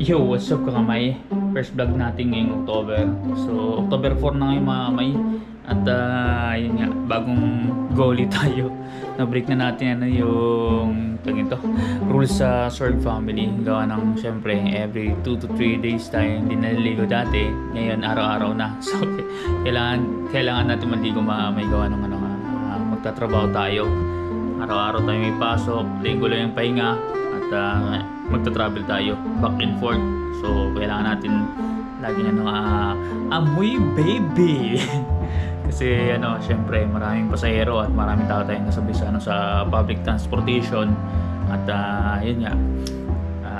Yo, what's up kakamay? First vlog natin ngayong October. So, October 4 na ngayon mga kamay. At yun nga, bagong goalie tayo. Na-break na natin yung rules sa Sorg family. Gawa ng syempre every 2 to 3 days tayo hindi naliligo dati. Ngayon araw-araw na. So, kailangan natin maligo mga kamay. Gawa ng magtatrabaho tayo. Araw-araw tayo may pasok. Linggo lang yung pahinga. At magta-travel tayo back and forth, so kailangan natin lagi amoy baby. Kasi syempre maraming pasahero at maraming tao tayong nasabay sa public transportation. At yun nga,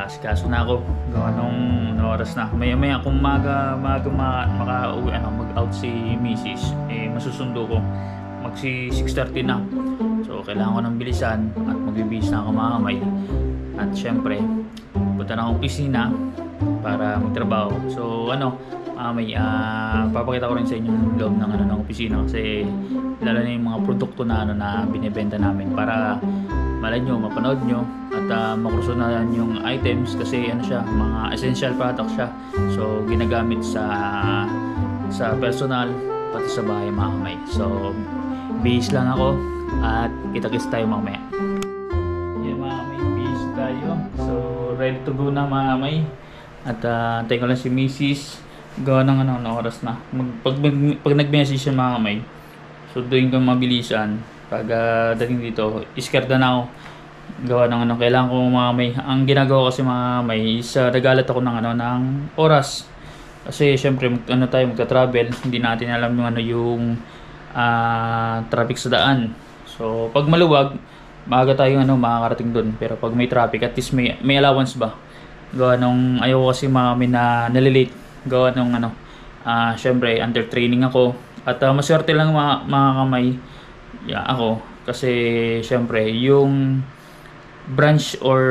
asikaso na ako gawa nung oras na maya kung makauwi mag-out si Mrs. Masusundo ko magsi 6:30 na, so kailangan ko ng bilisan at magbibihis na ako mga kamay. At syempre, punta na akong opisina para magtrabaho. So papakita ko rin sa inyo yung loob ng opisina, kasi lalo na yung mga produkto na binibenta namin para malay nyo, mapanood nyo at makursunahan yung items, kasi mga essential products siya. So ginagamit sa personal pati sa bahay mga kamay. So bihis lang ako at kita-kits tayo mamaya. So ready to go na mga kamay. At antayin ko lang si Mrs. Gawa ng oras na. Pag nag-message siya mga kamay, so doon ko mabilisan. Pag dating dito, iskarda na ako. Gawa ng kailangan ko mga kamay. Ang ginagawa kasi mga kamay is nagalat ako ng oras. Kasi syempre magta-travel, hindi natin alam yung traffic sa daan. So pag maluwag, maaga tayong makakarating doon. Pero pag may traffic, at least may allowance ba. Gawa nung ayaw kasi na nalilate. Gawa nung syempre under training ako. At maswerte lang mga kamay ako. Kasi syempre yung branch or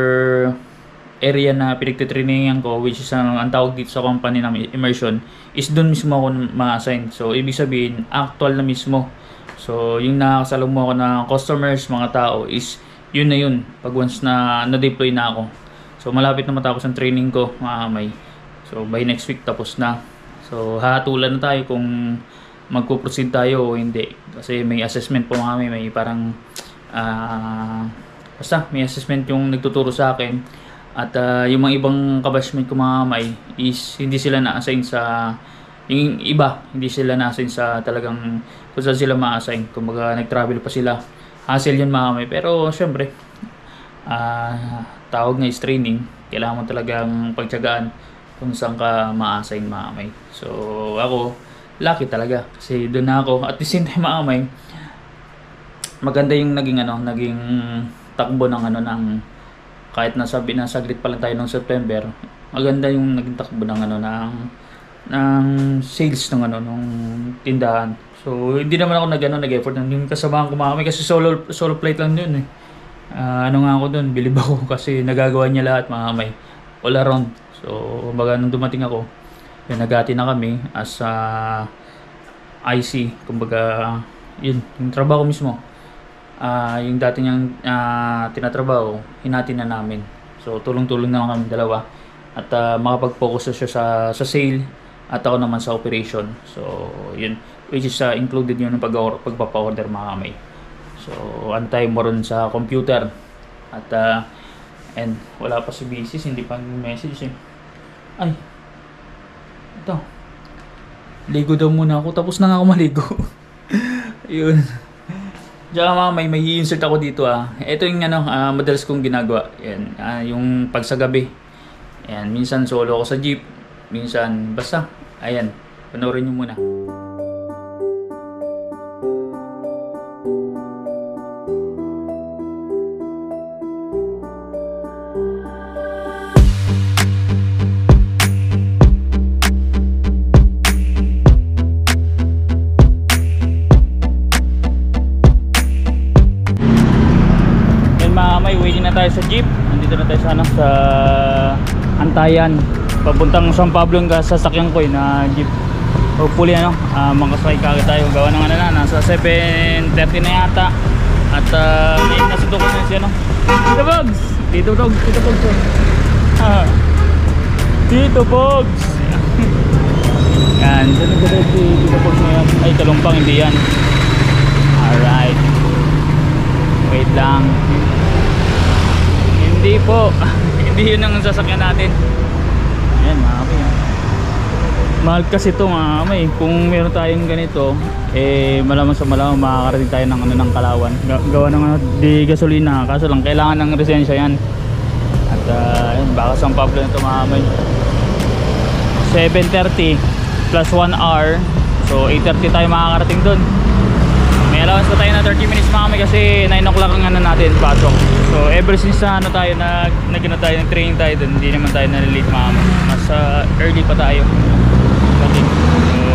area na pinagtitrainingan ko, which is ang tawag dito sa company na immersion, is doon mismo ako ma-assign. So ibig sabihin actual na mismo. So yung nakakasalong mo ako ng customers, mga tao, is yun na yun pag once na na-deploy na ako. So malapit na matapos ang training ko mga kamay. So by next week tapos na. So hahatulan na tayo kung magpo-proceed tayo o hindi. Kasi may assessment po mga kamay, may parang basta may assessment yung nagtuturo sa akin. At yung mga ibang kabashment ko mga kamay is hindi sila na-assign sa yung iba, hindi sila na-assign sa talagang kung saan sila ma-assign. Kumbaga nag-travel pa sila. Hassle yun mga kamay. Pero syempre tawag na is training. Kailangan mo talagang pagtiyagaan kung saan ka ma-assign mga kamay. So ako, lucky talaga kasi doon na ako. At the same time mga kamay, maganda yung naging takbo ng kahit nasabi na saglit pa lang tayo ng September, maganda yung naging takbo ng sales ng tindahan. So hindi naman ako nag-effort yung kasamahan ko mga kamay, kasi solo plate lang yun eh. Nga ako doon, bilib ako kasi nagagawa niya lahat mga kamay, all around. So kumbaga nung dumating ako, nagati na kami as IC, kumbaga yun yung trabaho mismo. Yung dati niyang tinatrabaho, hinati na namin. So tulong-tulong na kami dalawa. At makapag-focus na siya sa sale at ako naman sa operation. So yun, which is included yun ng pagpapa-order mga kamay. So antay mo rin sa computer. At and wala pa si Bisis, hindi pa message eh. Ay, ito, ligo daw muna ako, tapos na nga ako maligo. Yun. Diyan mga may i-insert ako dito Ito yung madalas kong ginagawa. Yan, yung pag sa gabi. Ayan, minsan solo ako sa jeep, minsan basta. Ayan, panoorin nyo muna. Waiting na tayo sa jeep. Nandito na tayo sa Antayan, papuntang San Pablo yung sasakyan ko na jeep. Hopefully makasakay kagad tayo. Gawa ng nasa 7:30 na yata. At ngayon nasundo ko na si Tito Bogs! Tito Bogs! Tito Pogs. Yan, saan nagdadrive si Tito Pogs ngayon? Ay, Talumpang, hindi yan. Alright. Wait lang. Hindi po. Hindi yun ang sasakyan natin. Ayan, mga kamay. Mahal kasi ito mga kamay. Kung meron tayong ganito, eh malamang sa malamang makakarating tayo ng, ng Kalawan. Gawa ng di gasolina. Kaso lang, kailangan ng lisensya yan. At yun, baka San Pablo na ito mga kamay. 7:30 plus 1 hour. So 8:30 tayo makakarating dun. May allowance pa tayo na 30 minutes mga kamay kasi 9 o'clock ang ano natin, pasok. So ever since na ano tayo, nagano tayo ng training tayo dun, hindi naman tayo na-late mga kamay. Mas early pa tayo. So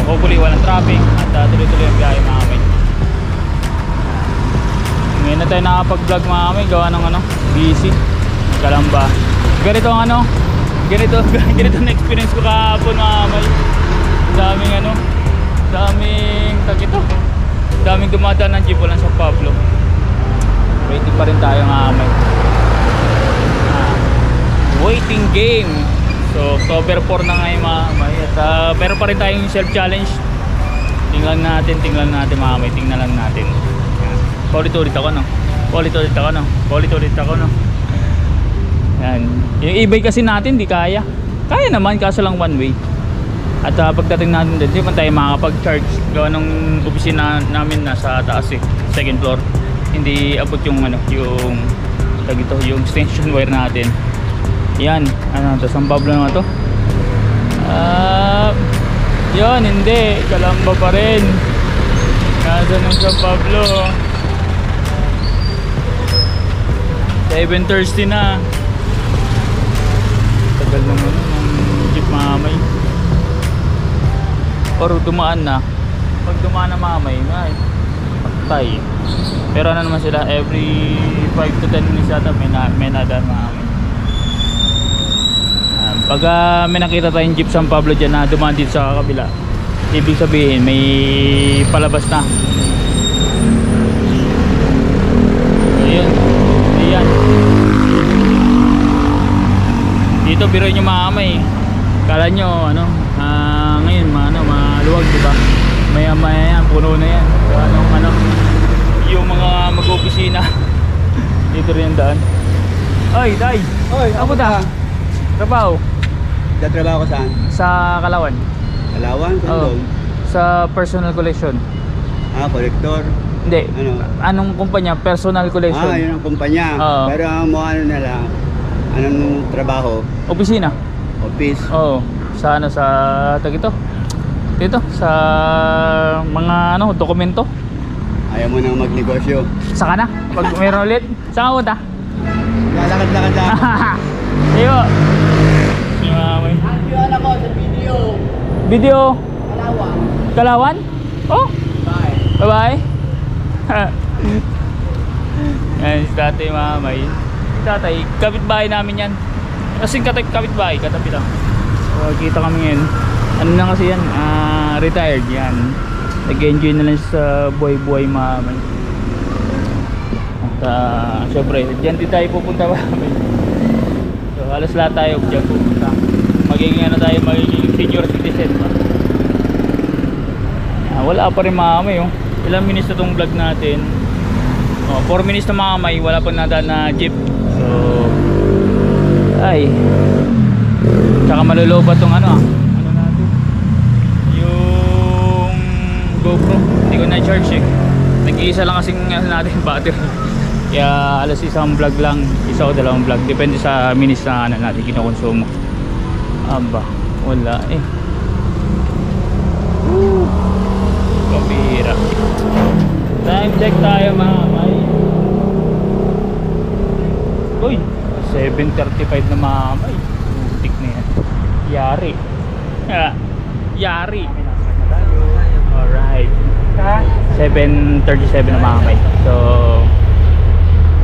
hopefully walang traffic at tuloy-tuloy ang biyahe mga kamay. Ngayon na tayo nakapag-vlog mga kamay, gawa ng ano, busy. Kalamba. Ganito ang ano, ganito na experience ko kahapon mga kamay. Daming ano, daming dumadaan ng jeep, walang San Pablo. Waiting pa rin tayo mga kamay. Waiting game. So October 4 na ngayon mga kamay. At pero pa rin tayong self-challenge. Tingnan natin mga kamay. Tingnan lang natin. Paulit-ulit ako no. Yan. Yung e-bike kasi natin di kaya. Kaya naman kaso lang one way. At pagdating natin din, di man tayo makakapag-charge. Gawa ng opisina namin nasa taas eh, second floor. Hindi abot yung ano, yung extension wire natin. Yan, ano to, San Pablo naman to. Yun, hindi, Kalamba pa rin. Nasa ng San Pablo. 7:30 na. Tagal naman ng jeep mamay. Or dumaan na. Pag dumaan na mamay, ay patay. Pero ano naman sila, every 5 to 10 minutes yata may nadaan mamay. Pag may nakita tayong jeep San Pablo dyan na dumaan dito sa kabila, ibig sabihin may palabas na. Ayun, yan. Dito biroy nyo mamay. Kala nyo ano, ngayon maluwag diba? Maya yan, puno na yan. Ano, yung mga mag-opisina. Dito rin yung daan. Oy, Day! Oy, ako ta? Trabaho? Trabaho ko saan? Sa Kalawan. Kalawan? Saan doon? Sa personal collection. Collector? Hindi. Ano? Anong kumpanya? Personal collection. Yun ang kumpanya. Pero ang mga ano nila, anong trabaho? Opisina. Office? Oo. Sa ano, sa tagito? Dito, sa mga ano, dokumento. Ayaw mo nang magnegosyo. Saka na? Pag mayroon ulit? Saan ka punta? Lalakad-lakad lang. Iyo. May Ano ko sa video? video? Kalawan. Kalawan? Oh? Bye. Bye-bye. Yan si tatay mamay. Si tatay, kapitbahay namin yan. Kasing kapitbahay, katabi lang. So, kita kami ngayon. Ano na kasi yan, retired yan. Nag-enjoy na lang sa buhay-buhay mamay. At syempre, dyan din tayo pupunta mamay. So alas lahat tayo dyan pupunta. Magiging ano tayo, magiging senior citizen pa. Wala pa rin mamay oh. Ilang minutes na itong vlog natin. 4 minutes na mamay, wala pa nadaan na jeep. So ay, tsaka malulobat tong ano natin, yung GoPro. Hindi ko na-charge eh. Nag-iisa lang kasing natin battery. Kaya alas isang vlog lang, isa o dalawang vlog, depende sa minutes na natin kinokonsumo. Aba, wala eh. Kapira. Time check tayo mga may. Uy, 7:35 na mga may. Butik na yan. Yari. Yari. Alright. 7:37 na mga may. So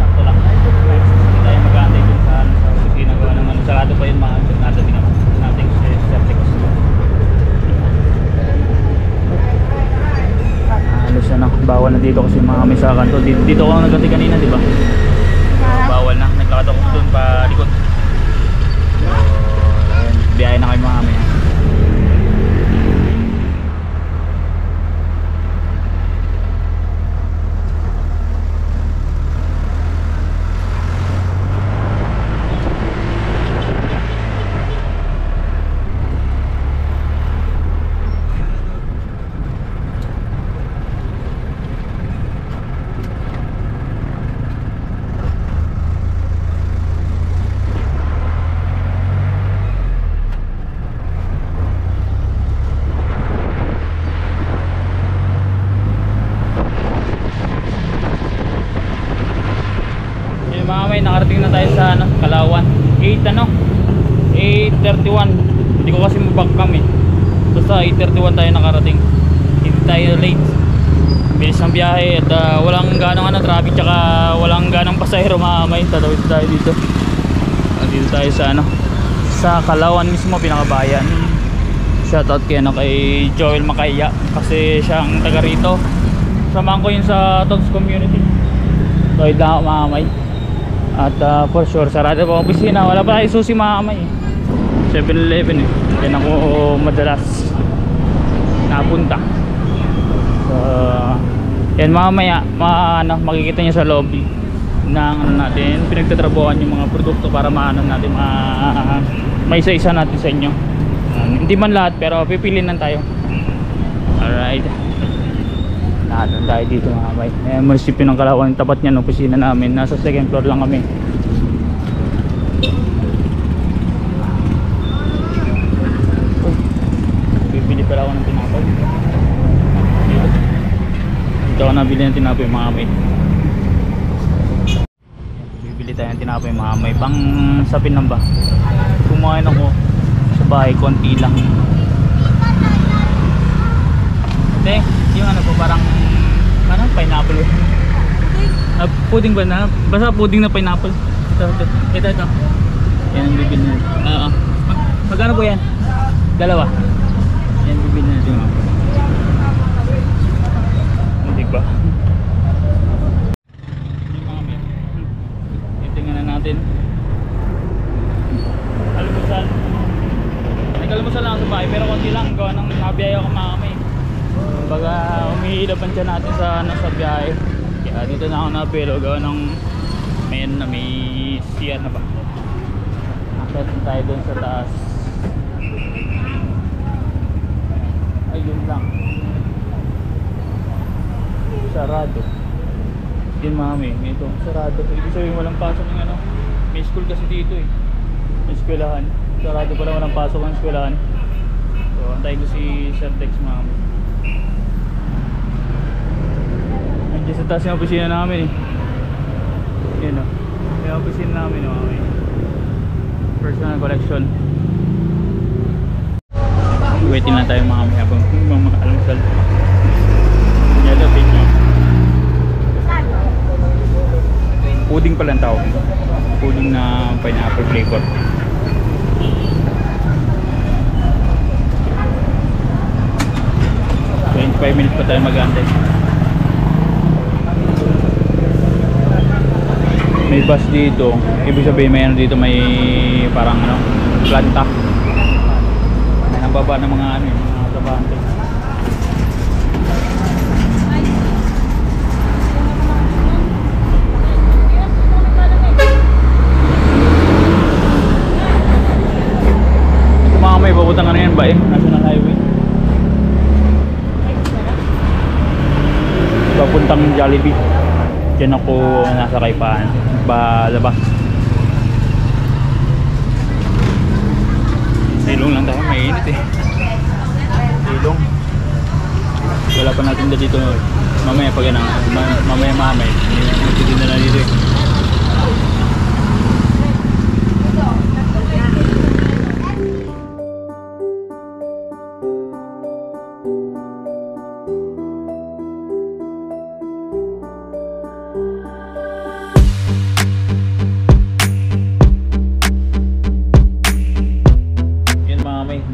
sakto lang. Hindi tayo mag-aantay dun sa opisina ko naman. Sarado pa yun mga natin naman. Nating septic. Alos na, bawal na dito kasi mga may sa kanto. Dito ako nagganti kanina, di ba? Bawal na. Naglakat ako dun pa likod. So, ayan. 8:31. Hindi ko kasi mabak kami. Basta 8:31 tayo nakarating. Hindi tayo late. Bilis ng biyahe at walang ganong traffic, tsaka walang ganong pasahero mamay. Tatawid tayo dito. Dito tayo sa sa Kalawan mismo, pinakabayan. Shoutout kay Joel Makaya kasi siya ang taga rito. Samahan ko yun sa Togs community. Tawid lang ako mamay. At for sure sarado pa ang opisina. Wala pa tayo susi mamay. 7-Eleven eh. Yan ako madalas napunta. So yan mamaya makikita nyo sa lobby ng natin pinagtatrabuhan yung mga produkto para natin may isa-isa natin sa inyo. Hindi man lahat pero pipiliin lang tayo. Alright, lahat tayo dito mamay. Munisipyo ng Kalawan, tapat niyan opisina namin. Nasa second floor lang kami. Bibili pala ako ng tinapay. Dito ako nabili ng tinapay mga kamay. Bibili tayo ng tinapay mga kamay. Pang sapin lang ba? Kumain ako sa bahay, konti lang. Ate, yung parang pineapple. Pudding ba na? Basta pudding na pineapple. Ito. Yan ang bibili natin. Magkano po yan? Dalawa. Yan bibili natin mga. Diba? Tingnan na natin. Almusal. Nag-almusal lang sa bahay pero konti lang gawa ng nabiyaya ko mga kamay. Kumbaga umihilapan siya natin sa biyahe. Kaya dito na ako napelo gawa ng may CR na ba. Akit tayo dun sa taas. Ayun lang. Sarado. Yun mami, ito sarado. Ibig sabihin walang pasok ng may school kasi dito eh. May eskwelahan. Sarado pala, walang pasok ng eskwelahan. So antayin ko si Sir Dex mami. Nandiyan sa taas yung opisina namin eh. Yun o. Yung opisina namin mami. Personal collection. Waiting lang tayo mami habang mga almusal. Yellow page nyo. Pudding pala ang tawag. Pudding na pineapple flavor. So 25 minutes pa tayo mag-antay. May bus dito. Ibig sabihin may dito, may parang planta. May nababa ng mga mga trabahante. May papuntang yan ba National Highway. Papuntang Jollibee. Diyan ako nasa Kaipaan. Labas. Silong lang tayo, mainit eh. Silong. Wala pa natin dito. Mamaya pag mamaya hindi na dito eh.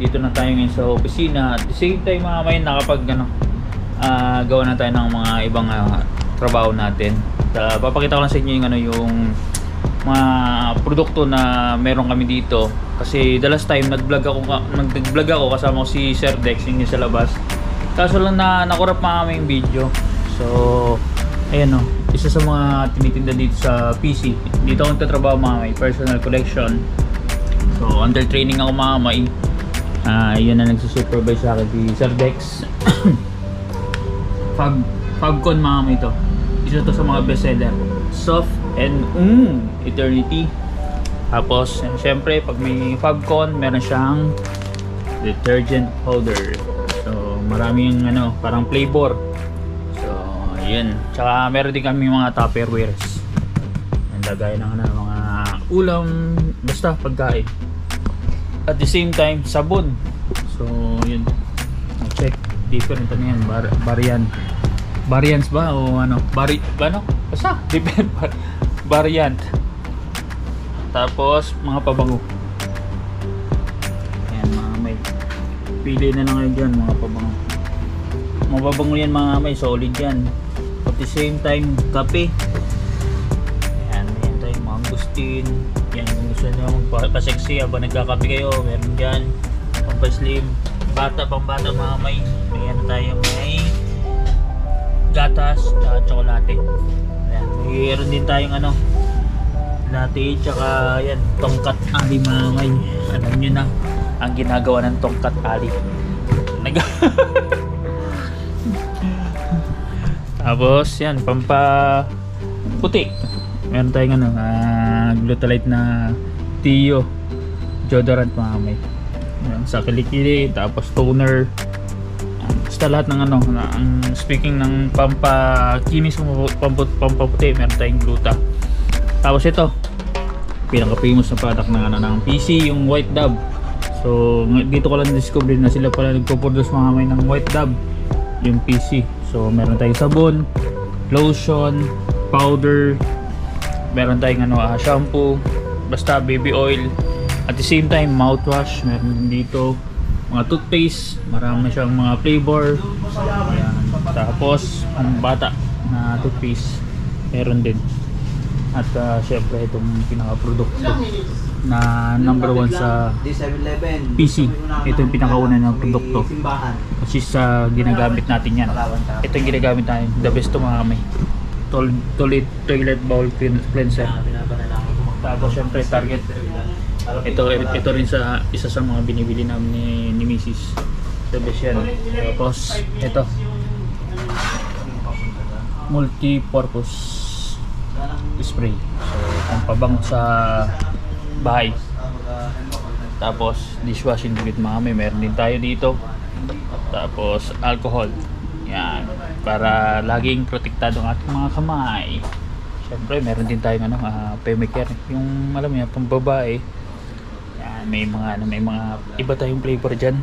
Dito na tayo ngayon sa opisina. At the same time mga may nakapag gawa na tayo ng mga ibang trabaho natin. Papakita ko lang sa inyo yung mga produkto na meron kami dito. Kasi the last time nag-vlog ako kasama ko si Sir Dex yung sa labas. Kaso lang nakurap mga kami yung video. So ayan isa sa mga tinitinda dito sa PC. Dito ako nagtatrabaho mga may personal collection. So under training ako mga may. Yun na nagsusupervise sa akin si Sir Dex. Fabcon mga may ito. Isa to sa mga bestseller. Soft and Eternity. Tapos syempre pag may Fabcon meron siyang detergent powder. So maraming parang flavor. So yun. Tsaka meron din kami mga Tupperwares. Ang lagay ng mga ulam. Basta basta pagkain. At the same time, sabon. So, yun. Check. Different ano yan. Variants ba? O ano? Ano? Basta. Different. Variant. Tapos, mga pabango. Ayan, mga may. Pili na lang kayo dyan, mga pabango. Mga pabango yan, mga may. Solid yan. At the same time, kape. Ayan, ayan tayo. Mga Angustin. Yan, kung gusto nyo magpa-sexy habang nagkakape kayo, meron dyan. Pampa-slim. Pang bata, mga may. May ano tayo, may gatas, tsokolate. Ayan, mayroon din tayong ano, latte, tsaka yan, tongkat ali, mga may. Alam nyo na, ang ginagawa ng tongkat ali. Tapos, yan, puti. Meron tayong ano, glutalite na Tio deodorant, mga may. Yan, sa kilikili, tapos toner. Basta lahat ng ano, speaking ng pampakinis, pampaputi, meron tayong gluta. Tapos ito, pinaka-famous na product ng ano, ng PC, yung White Dove. So dito ko lang discover na sila pala nagpo-produce, mga may, ng White Dove, yung PC. So meron tayong sabon, lotion, powder, meron tayong ano, shampoo, basta baby oil. At the same time, mouthwash, meron din dito. Mga toothpaste, marami siyang mga flavor. Ayan. Tapos, ang bata na toothpaste, meron din. At syempre, itong pinaka-produkto na number 1 sa PC. Ito yung pinakauna ng produkto. Which is ginagamit natin yan. Ito yung ginagamit natin. The best to, mga may. Toilet bowl cleanser. Tapos syempre, Target. Ito rin sa isa sa mga binibili namin ni Mrs. The best yan. Tapos ito, multi-purpose spray. So pampabango sa bahay. Tapos dishwashing liquid, mga may. Meron din tayo dito. Tapos alcohol. Yan, para laging protektado ang ating mga kamay. Siyempre meron din tayong ano, Pemicare, yung alam niya, pambabae. Yan, may mga iba tayong flavor dyan.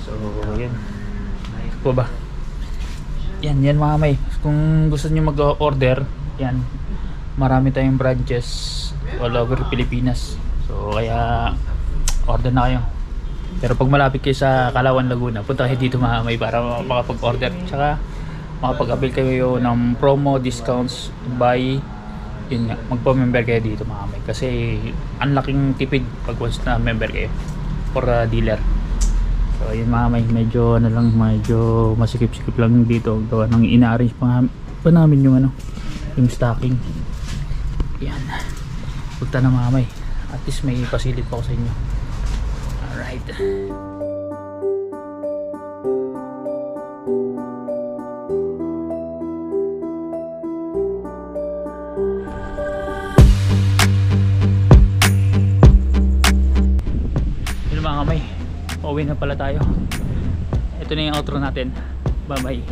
So yan, po ba? Yan mga may. Kung gusto niyo mag-order, yan, marami tayong branches all over Pilipinas. So kaya order na kayo. Pero pag malapit kayo sa Kalawan, Laguna, punta kayo dito, mga may, para makapag-order. Tsaka makapag-avail kayo ng promo, discounts, buy. Yun nga, magpa-member kayo dito, mga may. Kasi ang laking tipid pag once na member kayo for dealer. So yun, mga may, medyo ano lang, medyo masikip-sikip lang dito. Gawa nang ina-arrange pa namin yung ano, yung stocking. Yan, punta na, mga may. At least may pasilip pa ako sa inyo. Alright. Yun, mga kamay, pauwi na pala tayo. Ito na yung outro natin. Bye bye.